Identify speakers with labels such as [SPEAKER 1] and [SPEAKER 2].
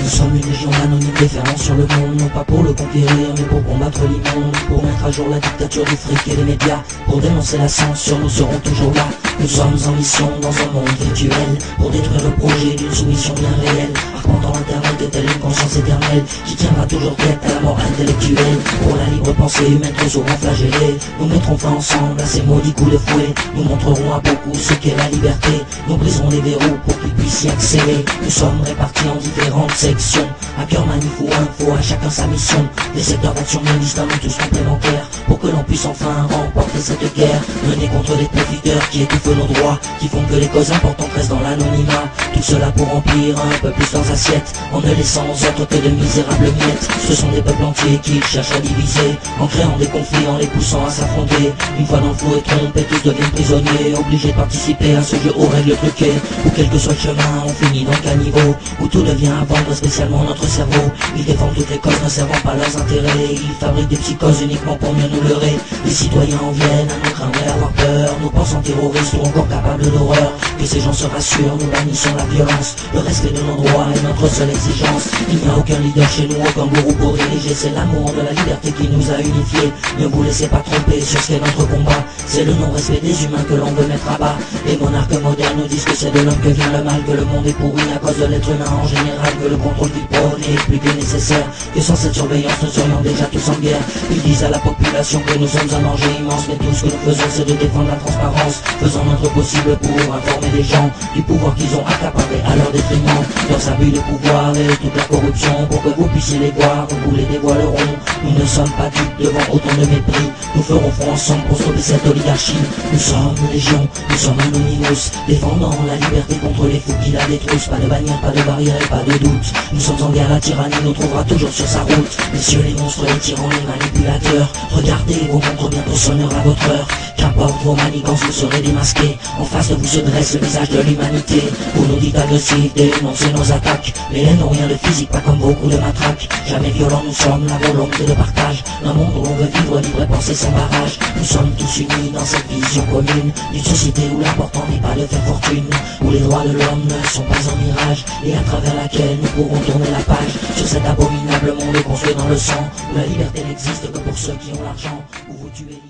[SPEAKER 1] Nous sommes une légion anonyme déferlant sur le monde, non pas pour le conquérir, mais pour combattre l'immonde, pour mettre à jour la dictature du fric et des médias, pour dénoncer la censure, nous serons toujours là. Nous sommes en mission dans un monde virtuel, pour détruire le projet d'une soumission bien réelle, arpentant l'internet de telle une conscience éternelle, qui tiendra toujours tête à la mort intellectuelle. Pour la libre pensée humaine trop souvent flagellée, nous mettrons fin ensemble à ces maudits coups de fouet. Nous montrerons à beaucoup ce qu'est la liberté, nous briserons les verrous pour qu'ils puissent y accéder. Nous sommes répartis en différentes sections, à cœur manif ou info, à chacun sa mission. Des secteurs d'action bien distincts mais tous complémentaires, pour que l'on puisse enfin remporter cette guerre, menée contre les profiteurs qui étouffent nos droits, qui font que les causes importantes restent dans l'anonymat. Tout cela pour remplir un peu plus leurs assiettes, en ne laissant aux autres que de misérables miettes. Ce sont des peuples entiers qui cherchent à diviser, en créant des conflits, en les poussant à s'affronter. Une fois dans le flou et trompés, tous deviennent prisonniers, obligés de participer à ce jeu aux règles truquées, où quel que soit le chemin, on finit dans le caniveau, où tout devient à vendre, spécialement notre cerveau. Ils défendent toutes les causes, ne servant pas leurs intérêts, ils fabriquent des psychoses uniquement pour mieux nous leurrer. Les citoyens en viennent à nous craindre et avoir peur, nous pensons terroristes ou encore capables d'horreur. Que ces gens se rassurent, nous bannissons la violence, le respect de nos droits est notre seule exigence. Il n'y a aucun leader chez nous, aucun gourou pour diriger, c'est l'amour de la liberté qui nous a unifiés. Ne vous laissez pas tromper sur ce qu'est notre combat, c'est le non-respect des humains que l'on veut mettre à bas. Les monarques modernes nous disent que c'est de l'homme que vient le mal, que le monde est pourri à cause de l'être humain en général, que le contrôle qu'ils prônent est plus que nécessaire, que sans cette surveillance nous serions déjà tous en guerre. Ils disent à la population que nous sommes un danger immense, mais tout ce que nous faisons c'est de défendre la transparence, faisant notre possible pour informer les gens du pouvoir qu'ils ont accaparé à leur détriment, leurs abus de pouvoir et toute la corruption, pour que vous puissiez les voir, nous vous les dévoilerons. Nous ne sommes pas dupes devant autant de mépris, nous ferons front ensemble pour stopper cette oligarchie. Nous sommes légion, nous sommes Anonymous, défendant la liberté contre les fous qui la détruisent. Pas de bannière, pas de barrière et pas de doute, nous sommes en guerre, la tyrannie nous trouvera toujours sur sa route. Messieurs les monstres, les tyrans, les manipulateurs, regardez vos montres bientôt sonnera votre heure. Qu'importe vos manigances, vous serez démasqués, en face de vous se dresse le visage de l'humanité. Vous nous dites agressifs, dénoncez nos attaques, mais elles n'ont rien de physique, pas comme vos coups de matraque. Jamais violents, nous sommes la volonté de partage, d'un monde où l'on veut vivre libre et penser sans barrage. Nous sommes tous unis dans cette vision commune, d'une société où l'important n'est pas de faire fortune, où les droits de l'homme ne sont pas un mirage, et à travers laquelle nous pourrons tourner la page sur cet abominable monde construit dans le sang, où la liberté n'existe que pour ceux qui ont l'argent, où vous tuez